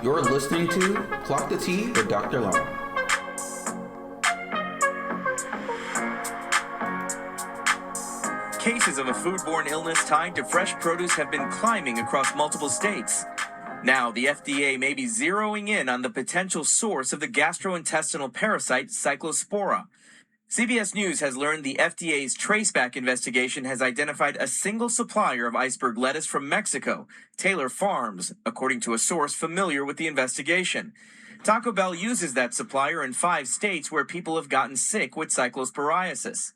You're listening to Clock the Tea with Dr. Long. Cases of a foodborne illness tied to fresh produce have been climbing across multiple states. Now, the FDA may be zeroing in on the potential source of the gastrointestinal parasite Cyclospora. CBS News has learned the FDA's traceback investigation has identified a single supplier of iceberg lettuce from Mexico, Taylor Farms, according to a source familiar with the investigation. Taco Bell uses that supplier in 5 states where people have gotten sick with cyclosporiasis.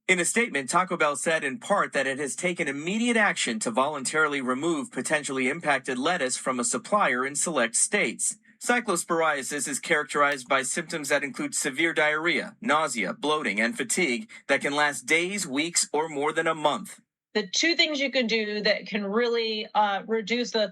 In a statement, Taco Bell said in part that it has taken immediate action to voluntarily remove potentially impacted lettuce from a supplier in select states. Cyclosporiasis is characterized by symptoms that include severe diarrhea, nausea, bloating, and fatigue that can last days, weeks, or more than a month. The 2 things you can do that can really reduce the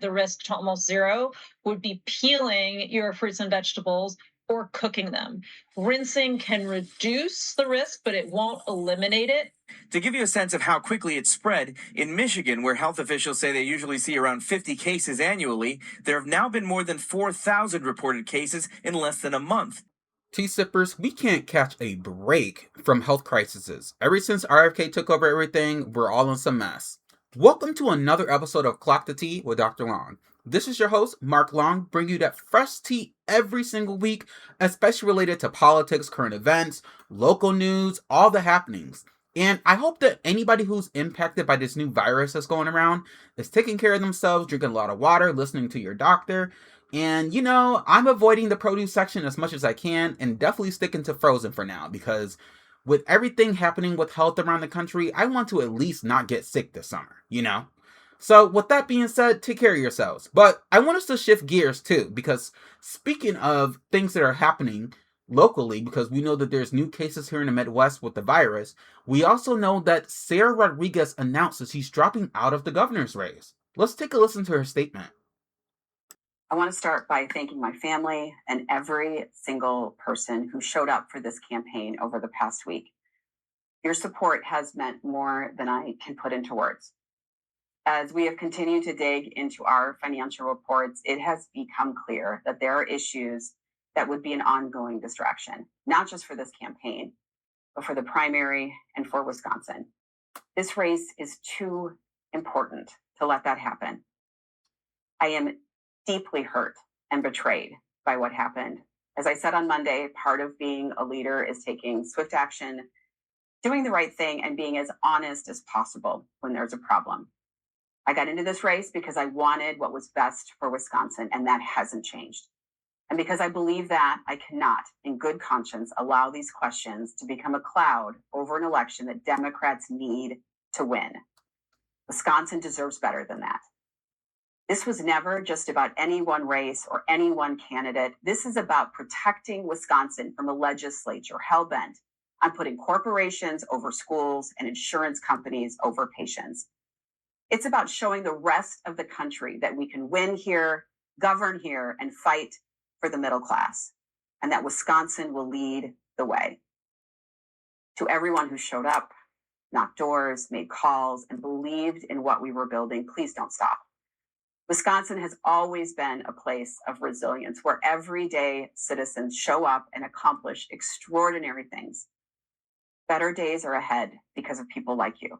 risk to almost zero, would be peeling your fruits and vegetables or cooking them. Rinsing can reduce the risk, but it won't eliminate it. To give you a sense of how quickly it spread, in Michigan, where health officials say they usually see around 50 cases annually, there have now been more than 4,000 reported cases in less than a month. Tea sippers, we can't catch a break from health crises. Ever since RFK took over everything, we're all in some mess. Welcome to another episode of Clock the Tea with Dr. Long. This is your host, Mark Long, bringing you that fresh tea every single week, especially related to politics, current events, local news, all the happenings. And I hope that anybody who's impacted by this new virus that's going around is taking care of themselves, drinking a lot of water, listening to your doctor. And, I'm avoiding the produce section as much as I can and definitely sticking to frozen for now because with everything happening with health around the country, I want to at least not get sick this summer, So with that being said, take care of yourselves. But I want us to shift gears too, because speaking of things that are happening locally, because we know that there's new cases here in the Midwest with the virus, we also know that Sara Rodriguez announced that she's dropping out of the governor's race. Let's take a listen to her statement. I want to start by thanking my family and every single person who showed up for this campaign over the past week. Your support has meant more than I can put into words. As we have continued to dig into our financial reports, it has become clear that there are issues that would be an ongoing distraction, not just for this campaign, but for the primary and for Wisconsin. This race is too important to let that happen. I am deeply hurt and betrayed by what happened. As I said on Monday, part of being a leader is taking swift action, doing the right thing, and being as honest as possible when there's a problem. I got into this race because I wanted what was best for Wisconsin, and that hasn't changed. And because I believe that, I cannot, in good conscience, allow these questions to become a cloud over an election that Democrats need to win. Wisconsin deserves better than that. This was never just about any one race or any one candidate. This is about protecting Wisconsin from a legislature hell-bent on putting corporations over schools and insurance companies over patients. It's about showing the rest of the country that we can win here, govern here, and fight for the middle class, and that Wisconsin will lead the way. To everyone who showed up, knocked doors, made calls, and believed in what we were building, please don't stop. Wisconsin has always been a place of resilience where everyday citizens show up and accomplish extraordinary things. Better days are ahead because of people like you.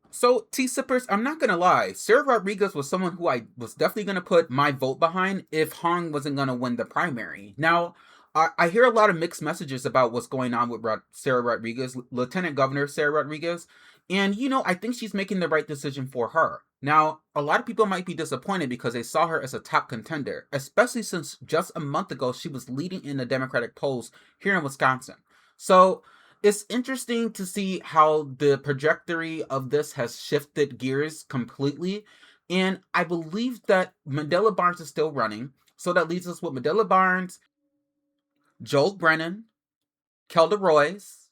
So, tea sippers, I'm not going to lie. Sara Rodriguez was someone who I was definitely going to put my vote behind if Hong wasn't going to win the primary. Now, I hear a lot of mixed messages about what's going on with Sara Rodriguez, Lieutenant Governor Sara Rodriguez. And, I think she's making the right decision for her. Now, a lot of people might be disappointed because they saw her as a top contender, especially since just a month ago she was leading in the Democratic polls here in Wisconsin. So, it's interesting to see how the trajectory of this has shifted gears completely. And I believe that Mandela Barnes is still running. So that leaves us with Mandela Barnes, Joel Brennan, Kelda Royce,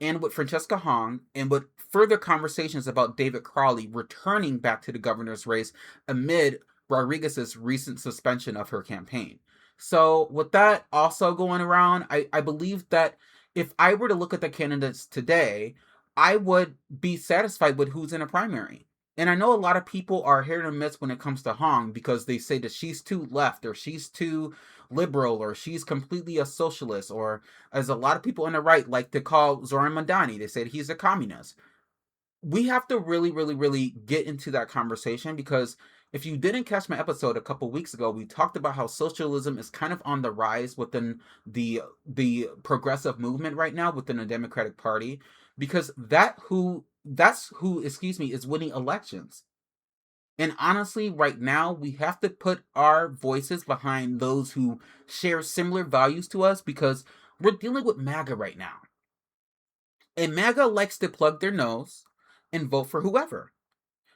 and with Francesca Hong, and with further conversations about David Crowley returning back to the governor's race amid Rodriguez's recent suspension of her campaign. So with that also going around, I believe that if I were to look at the candidates today, I would be satisfied with who's in a primary. And I know a lot of people are hit or miss when it comes to Hong because they say that she's too left or she's too liberal or she's completely a socialist, or as a lot of people on the right like to call Zoran Mandani, they say that he's a communist. We have to really, really, really get into that conversation, because if you didn't catch my episode a couple weeks ago, we talked about how socialism is kind of on the rise within the progressive movement right now within the Democratic Party, because that's who, excuse me, is winning elections. And honestly, right now, we have to put our voices behind those who share similar values to us, because we're dealing with MAGA right now. And MAGA likes to plug their nose and vote for whoever.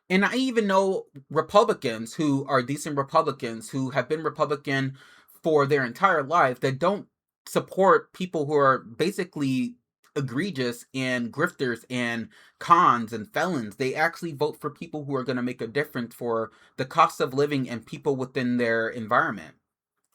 And I even know Republicans who are decent Republicans who have been Republican for their entire life that don't support people who are basically egregious and grifters and cons and felons. They actually vote for people who are going to make a difference for the cost of living and people within their environment,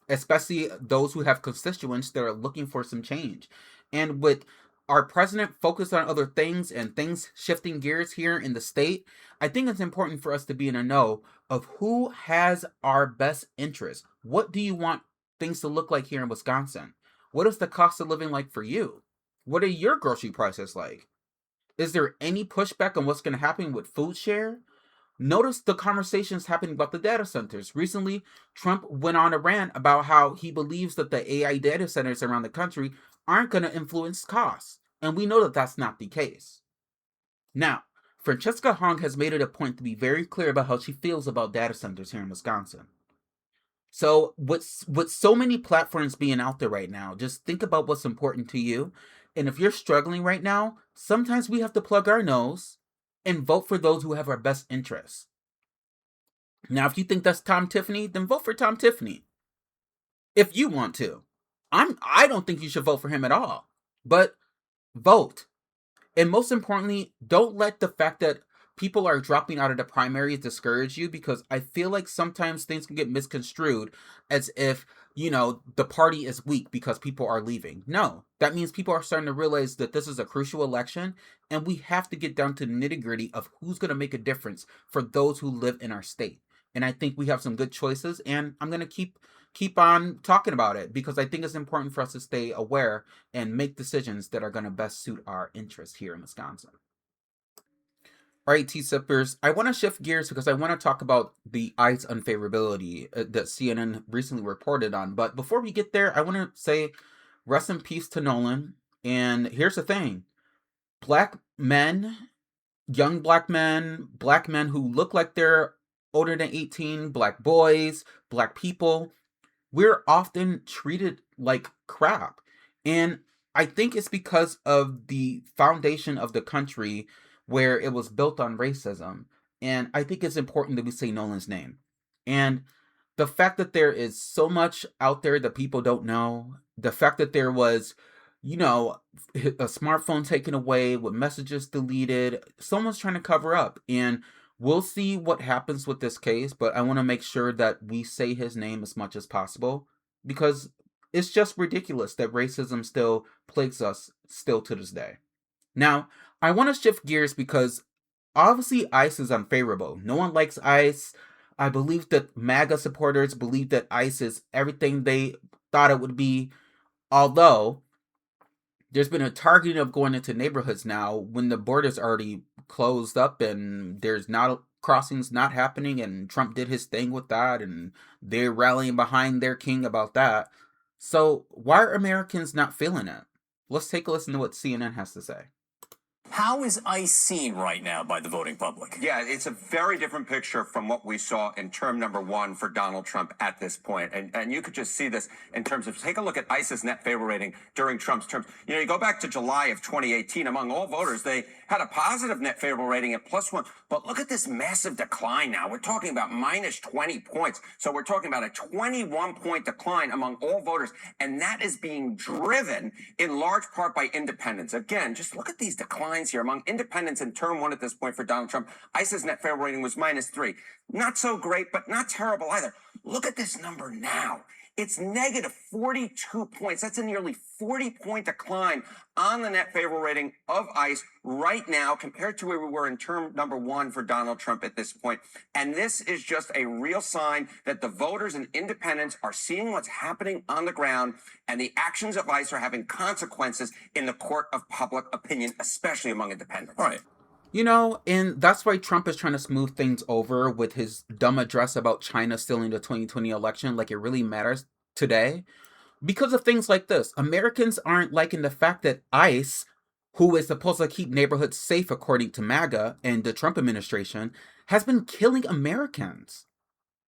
especially those who have constituents that are looking for some change. And with our president focused on other things and things shifting gears here in the state, I think it's important for us to be in a know of who has our best interest. What do you want things to look like here in Wisconsin? What is the cost of living like for you? What are your grocery prices like? Is there any pushback on what's going to happen with food share? Notice the conversations happening about the data centers. Recently, Trump went on a rant about how he believes that the AI data centers around the country aren't going to influence costs. And we know that that's not the case. Now, Francesca Hong has made it a point to be very clear about how she feels about data centers here in Wisconsin. So with so many platforms being out there right now, just think about what's important to you. And if you're struggling right now, sometimes we have to plug our nose and vote for those who have our best interests. Now, if you think that's Tom Tiffany, then vote for Tom Tiffany. If you want to. I don't think you should vote for him at all. But vote. And most importantly, don't let the fact that people are dropping out of the primaries discourage you, because I feel like sometimes things can get misconstrued as if, the party is weak because people are leaving. No, that means people are starting to realize that this is a crucial election, and we have to get down to the nitty-gritty of who's going to make a difference for those who live in our state. And I think we have some good choices, and I'm going to keep on talking about it, because I think it's important for us to stay aware and make decisions that are going to best suit our interests here in Wisconsin. All right, tea sippers, I want to shift gears because I want to talk about the ICE unfavorability that CNN recently reported on. But before we get there, I want to say rest in peace to Nolan. And here's the thing. Black men, young black men who look like they're older than 18, black boys, black people, we're often treated like crap. And I think it's because of the foundation of the country where it was built on racism. And I think it's important that we say Nolan's name. And the fact that there is so much out there that people don't know, the fact that there was, a smartphone taken away with messages deleted, someone's trying to cover up. And we'll see what happens with this case, but I want to make sure that we say his name as much as possible, because it's just ridiculous that racism still plagues us still to this day. Now, I want to shift gears because obviously ICE is unfavorable. No one likes ICE. I believe that MAGA supporters believe that ICE is everything they thought it would be, although there's been a targeting of going into neighborhoods now when the border's already closed up and there's not crossings not happening, and Trump did his thing with that, and they're rallying behind their king about that. So why are Americans not feeling it? Let's take a listen to what CNN has to say. How is ICE seen right now by the voting public? Yeah, it's a very different picture from what we saw in term number one for Donald Trump at this point. And you could just see this in terms of, take a look at ICE's net favor rating during Trump's terms. You go back to July of 2018, among all voters, they had a positive net favorable rating at +1. But look at this massive decline now. We're talking about minus 20 points. So we're talking about a 21-point decline among all voters. And that is being driven in large part by independents. Again, just look at these declines here. Among independents in term one at this point for Donald Trump, ICE's net favorable rating was -3. Not so great, but not terrible either. Look at this number now. It's negative 42 points. That's a nearly 40-point decline on the net favorable rating of ICE right now compared to where we were in term number one for Donald Trump at this point. And this is just a real sign that the voters and independents are seeing what's happening on the ground, and the actions of ICE are having consequences in the court of public opinion, especially among independents. All right. You know, and that's why Trump is trying to smooth things over with his dumb address about China stealing the 2020 election like it really matters today. Because of things like this, Americans aren't liking the fact that ICE, who is supposed to keep neighborhoods safe according to MAGA and the Trump administration, has been killing Americans.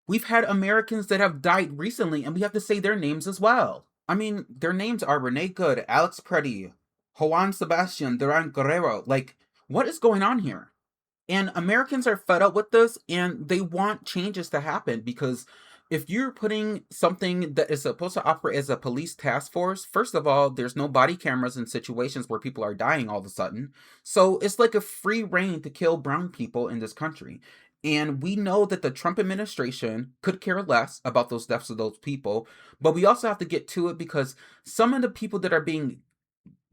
We've had Americans that have died recently, and we have to say their names as well. I mean, their names are Renee Good, Alex Preddy, Juan Sebastian, Duran Guerrero. Like, what is going on here? And Americans are fed up with this, and they want changes to happen, because if you're putting something that is supposed to operate as a police task force, first of all, there's no body cameras in situations where people are dying all of a sudden. So it's like a free reign to kill brown people in this country. And we know that the Trump administration could care less about those deaths of those people, but we also have to get to it because some of the people that are being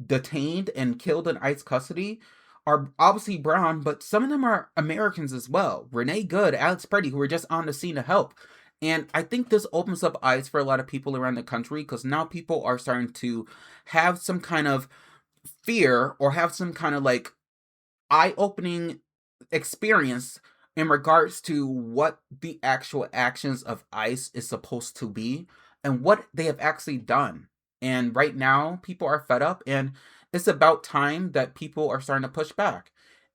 detained and killed in ICE custody are obviously brown, but some of them are Americans as well. Renee Good, Alex Preddy, who were just on the scene to help. And I think this opens up eyes for a lot of people around the country, because now people are starting to have some kind of fear or have some kind of like eye-opening experience in regards to what the actual actions of ICE is supposed to be and what they have actually done. And right now, people are fed up, and it's about time that people are starting to push back.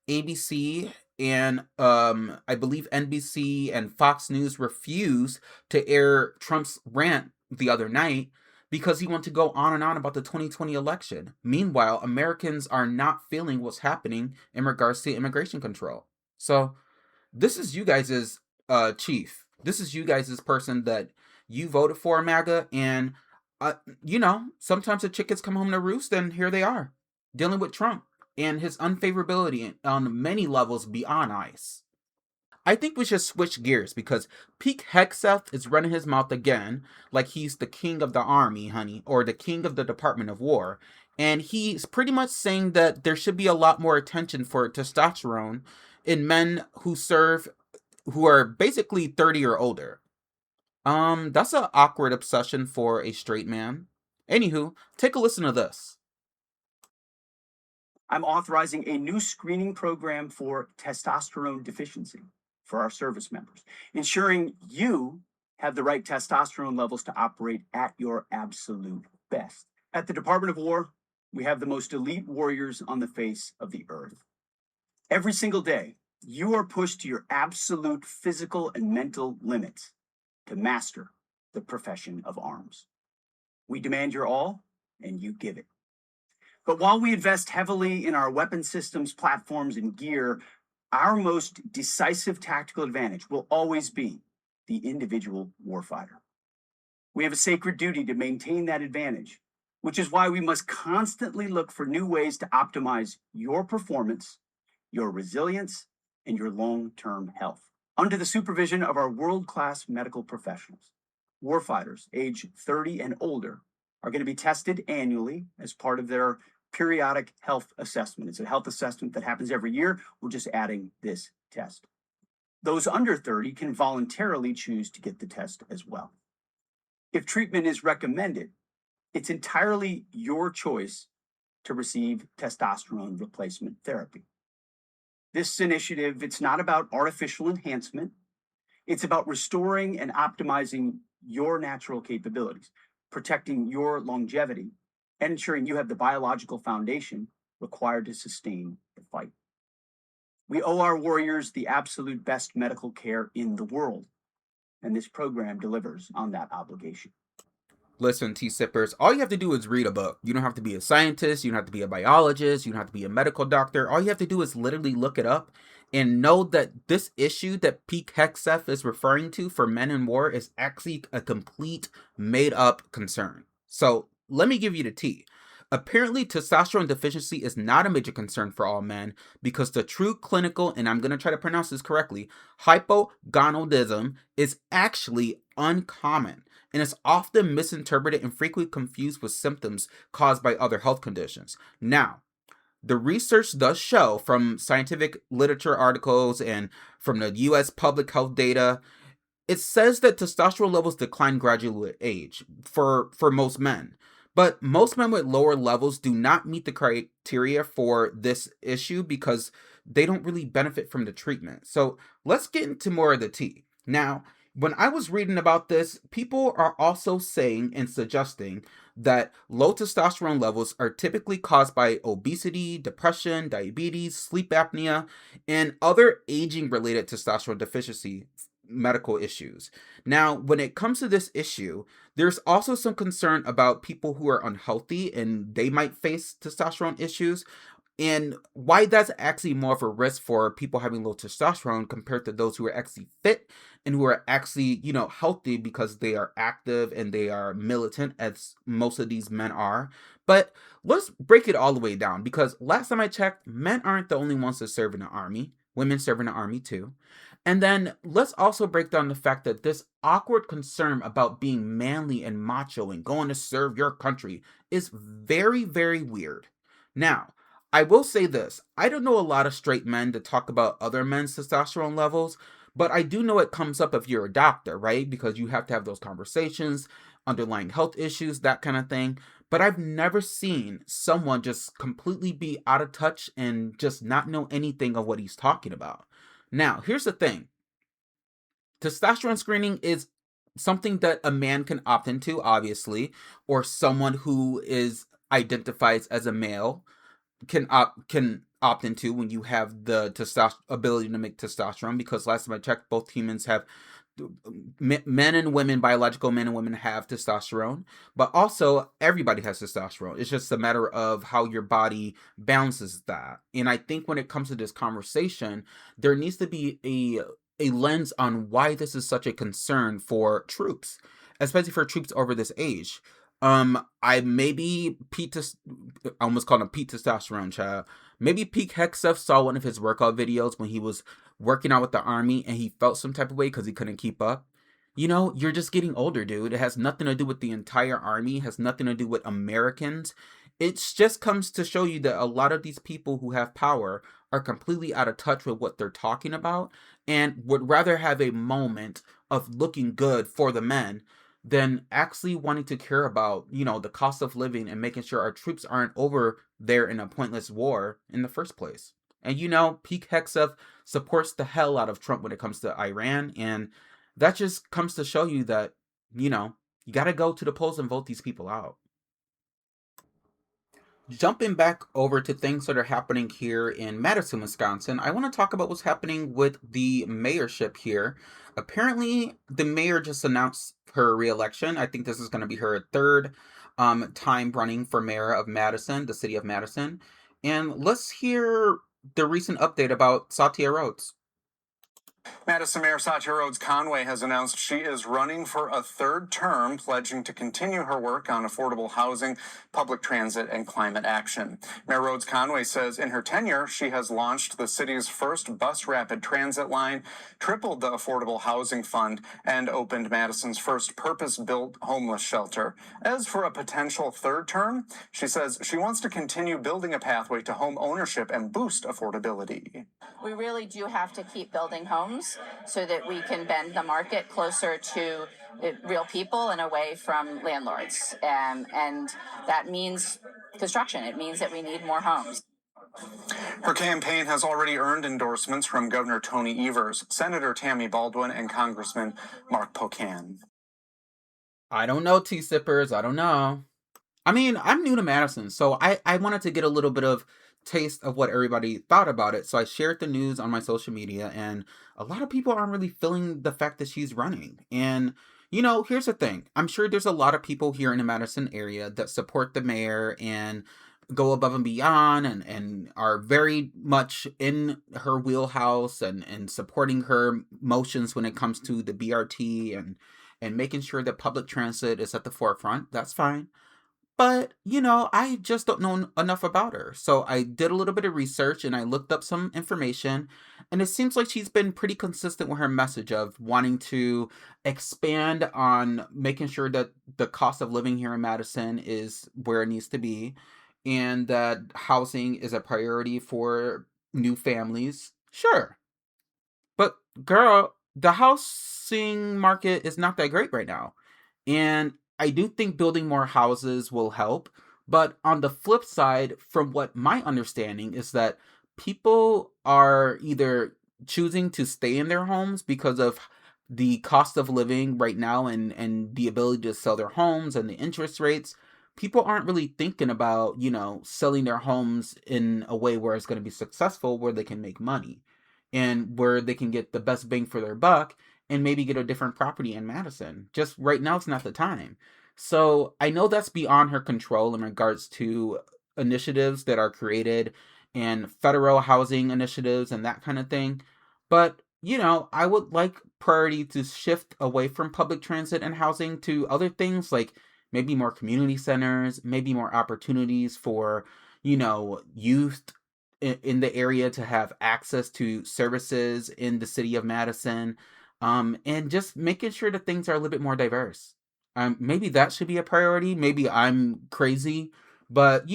ABC and I believe NBC and Fox News refused to air Trump's rant the other night because he wanted to go on and on about the 2020 election. Meanwhile, Americans are not feeling what's happening in regards to immigration control. So this is you guys' chief. This is you guys' person that you voted for, MAGA, and you know, sometimes the chickens come home to roost, and here they are, dealing with Trump and his unfavorability on many levels beyond ICE. I think we should switch gears because Pete Hegseth is running his mouth again like he's the king of the army, honey, or the king of the Department of War. And he's pretty much saying that there should be a lot more attention for testosterone in men who are basically 30 or older. That's an awkward obsession for a straight man. Anywho, take a listen to this. I'm authorizing a new screening program for testosterone deficiency for our service members, ensuring you have the right testosterone levels to operate at your absolute best. At the Department of War, we have the most elite warriors on the face of the earth. Every single day, you are pushed to your absolute physical and mental limits to master the profession of arms. We demand your all, and you give it. But while we invest heavily in our weapon systems, platforms, and gear, our most decisive tactical advantage will always be the individual warfighter. We have a sacred duty to maintain that advantage, which is why we must constantly look for new ways to optimize your performance, your resilience, and your long-term health. Under the supervision of our world-class medical professionals, warfighters age 30 and older are going to be tested annually as part of their periodic health assessment. It's a health assessment that happens every year. We're just adding this test. Those under 30 can voluntarily choose to get the test as well. If treatment is recommended, it's entirely your choice to receive testosterone replacement therapy. This initiative, it's not about artificial enhancement. It's about restoring and optimizing your natural capabilities, protecting your longevity, and ensuring you have the biological foundation required to sustain the fight. We owe our warriors the absolute best medical care in the world, and this program delivers on that obligation. Listen, T-sippers, all you have to do is read a book. You don't have to be a scientist, you don't have to be a biologist, you don't have to be a medical doctor. All you have to do is literally look it up and know that this issue that Pete Hegseth is referring to for men in war is actually a complete made-up concern. So let me give you the tea. Apparently, testosterone deficiency is not a major concern for all men because the true clinical, and I'm going to try to pronounce this correctly, hypogonadism is actually uncommon. and it's often misinterpreted and frequently confused with symptoms caused by other health conditions. Now, the research does show from scientific literature articles and from the US public health data, it says that testosterone levels decline gradually with age for most men. But most men with lower levels do not meet the criteria for this issue because they don't really benefit from the treatment. So let's get into more of the tea. Now, when I was reading about this, people are also saying and suggesting that low testosterone levels are typically caused by obesity, depression, diabetes, sleep apnea, and other aging related testosterone deficiency medical issues. Now, when it comes to this issue, there's also some concern about people who are unhealthy and they might face testosterone issues, and why that's actually more of a risk for people having low testosterone compared to those who are actually fit and who are actually, healthy because they are active and they are militant, as most of these men are. But let's break it all the way down, because last time I checked, men aren't the only ones that serve in the army. Women serve in the army too. And then let's also break down the fact that this awkward concern about being manly and macho and going to serve your country is very, very weird. Now, I will say this. I don't know a lot of straight men to talk about other men's testosterone levels, but I do know it comes up if you're a doctor, right? Because you have to have those conversations, underlying health issues, that kind of thing. But I've never seen someone just completely be out of touch and just not know anything of what he's talking about. Now, here's the thing. Testosterone screening is something that a man can opt into, obviously, or someone who identifies as a male can opt into when you have the ability to make testosterone, because last time I checked, both humans have men and women, biological men and women have testosterone, but also everybody has testosterone. It's just a matter of how your body balances that. And I think when it comes to this conversation, there needs to be a lens on why this is such a concern for troops, especially for troops over this age. I maybe I almost called him Pete Testosterone, child. Maybe Pete Hegseth saw one of his workout videos when he was working out with the army and he felt some type of way because he couldn't keep up. You're just getting older, dude. It has nothing to do with the entire army. It has nothing to do with Americans. It just comes to show you that a lot of these people who have power are completely out of touch with what they're talking about and would rather have a moment of looking good for the men than actually wanting to care about, the cost of living and making sure our troops aren't over there in a pointless war in the first place. And Pete Hegseth supports the hell out of Trump when it comes to Iran, and that just comes to show you that, you got to go to the polls and vote these people out. Jumping back over to things that are happening here in Madison, Wisconsin, I want to talk about what's happening with the mayorship here. Apparently, the mayor just announced her reelection. I think this is going to be her third time running for mayor of Madison, the city of Madison. And let's hear the recent update about Satya Rhodes. Madison Mayor Satya Rhodes Conway has announced she is running for a third term, pledging to continue her work on affordable housing, public transit, and climate action. Mayor Rhodes Conway says in her tenure, she has launched the city's first bus rapid transit line, tripled the affordable housing fund, and opened Madison's first purpose-built homeless shelter. As for a potential third term, she says she wants to continue building a pathway to home ownership and boost affordability. We really do have to keep building homes so that we can bend the market closer to real people and away from landlords. And that means construction. It means that we need more homes. Her campaign has already earned endorsements from Governor Tony Evers, Senator Tammy Baldwin, and Congressman Mark Pocan. I don't know, T-Sippers. I don't know. I mean, I'm new to Madison, so I wanted to get a little bit of taste of what everybody thought about it. So I shared the news on my social media, and a lot of people aren't really feeling the fact that she's running. And, here's the thing. I'm sure there's a lot of people here in the Madison area that support the mayor and go above and beyond and are very much in her wheelhouse and supporting her motions when it comes to the BRT and making sure that public transit is at the forefront. That's fine. But, I just don't know enough about her. So I did a little bit of research and I looked up some information. And it seems like she's been pretty consistent with her message of wanting to expand on making sure that the cost of living here in Madison is where it needs to be, and that housing is a priority for new families. Sure. But girl, the housing market is not that great right now. And I do think building more houses will help. But on the flip side, from what my understanding is that people are either choosing to stay in their homes because of the cost of living right now, and the ability to sell their homes and the interest rates. People aren't really thinking about, selling their homes in a way where it's going to be successful, where they can make money and where they can get the best bang for their buck and maybe get a different property in Madison. Just right now, it's not the time. So I know that's beyond her control in regards to initiatives that are created and federal housing initiatives and that kind of thing. But, I would like priority to shift away from public transit and housing to other things like maybe more community centers, maybe more opportunities for, youth in the area to have access to services in the city of Madison, and just making sure that things are a little bit more diverse. Maybe that should be a priority. Maybe I'm crazy, but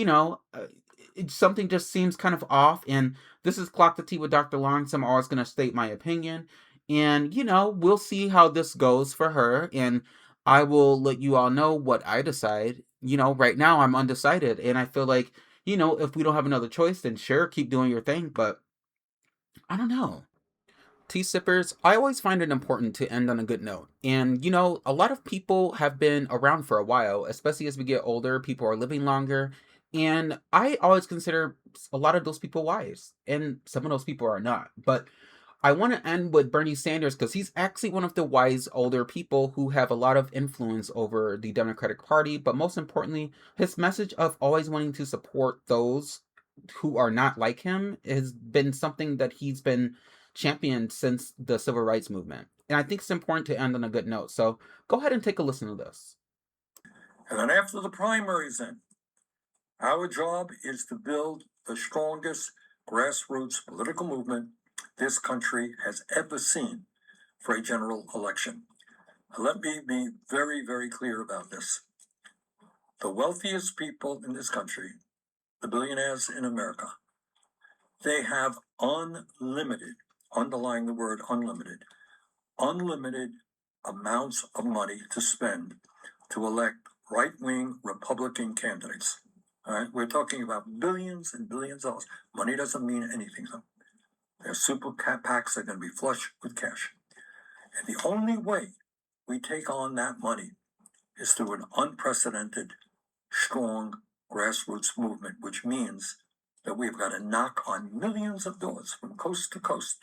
something just seems kind of off. And this is Clock the Tea with Dr. Lawrence. I'm always going to state my opinion, and we'll see how this goes for her, and I will let you all know what I decide. Right now I'm undecided, and I feel like if we don't have another choice, then sure, keep doing your thing. But I don't know. Tea sippers, I always find it important to end on a good note. And, a lot of people have been around for a while, especially as we get older, people are living longer. And I always consider a lot of those people wise, and some of those people are not. But I want to end with Bernie Sanders because he's actually one of the wise older people who have a lot of influence over the Democratic Party. But most importantly, his message of always wanting to support those who are not like him has been something that he's been championed since the civil rights movement. And I think it's important to end on a good note. So go ahead and take a listen to this. And then after the primaries, our job is to build the strongest grassroots political movement this country has ever seen for a general election. Let me be very, very clear about this. The wealthiest people in this country, the billionaires in America, they have unlimited, underlying the word unlimited amounts of money to spend to elect right-wing Republican candidates. All right, we're talking about billions and billions of dollars. Money doesn't mean anything to them. Their super PACs are going to be flush with cash. And the only way we take on that money is through an unprecedented, strong grassroots movement, which means that we've got to knock on millions of doors from coast to coast,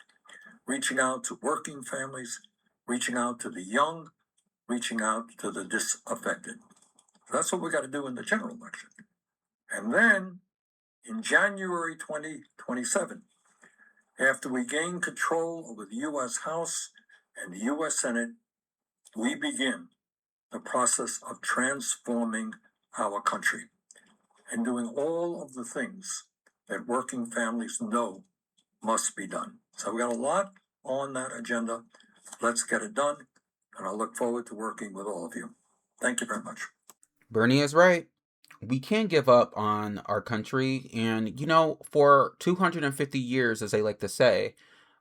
reaching out to working families, reaching out to the young, reaching out to the disaffected. That's what we got to do in the general election. And then in January 2027, after we gain control over the U.S. House and the U.S. Senate, we begin the process of transforming our country and doing all of the things that working families know must be done. So we got a lot on that agenda. Let's get it done. And I look forward to working with all of you. Thank you very much. Bernie is right. We can't give up on our country. And, for 250 years, as they like to say,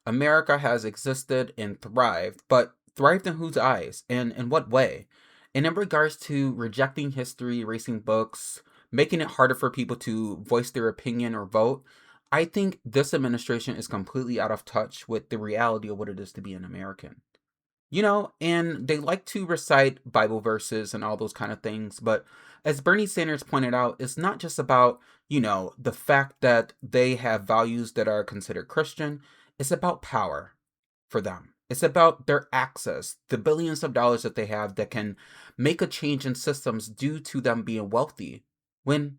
America has existed and thrived. But thrived in whose eyes? And in what way? And in regards to rejecting history, erasing books, making it harder for people to voice their opinion or vote, I think this administration is completely out of touch with the reality of what it is to be an American. And they like to recite Bible verses and all those kind of things. But as Bernie Sanders pointed out, it's not just about, the fact that they have values that are considered Christian. It's about power for them. It's about their access, the billions of dollars that they have that can make a change in systems due to them being wealthy. When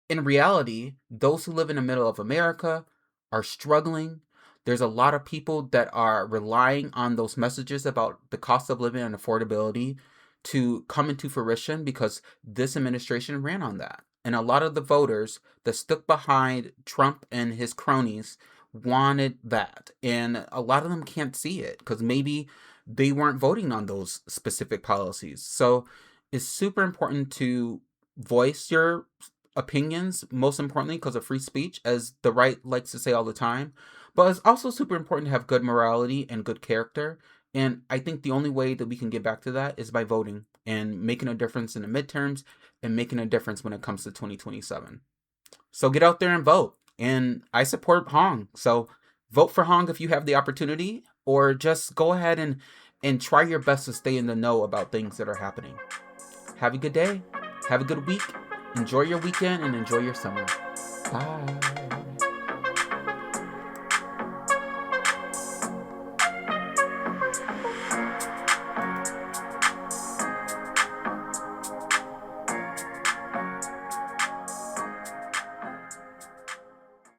in reality, those who live in the middle of America are struggling. There's a lot of people that are relying on those messages about the cost of living and affordability to come into fruition because this administration ran on that. And a lot of the voters that stuck behind Trump and his cronies wanted that. And a lot of them can't see it because maybe they weren't voting on those specific policies. So it's super important to voice your opinions, most importantly because of free speech, as the right likes to say all the time. But it's also super important to have good morality and good character. And I think the only way that we can get back to that is by voting and making a difference in the midterms and making a difference when it comes to 2027. So get out there and vote. And I support Hong. So vote for Hong if you have the opportunity, or just go ahead and try your best to stay in the know about things that are happening. Have a good day. Have a good week. Enjoy your weekend and enjoy your summer. Bye.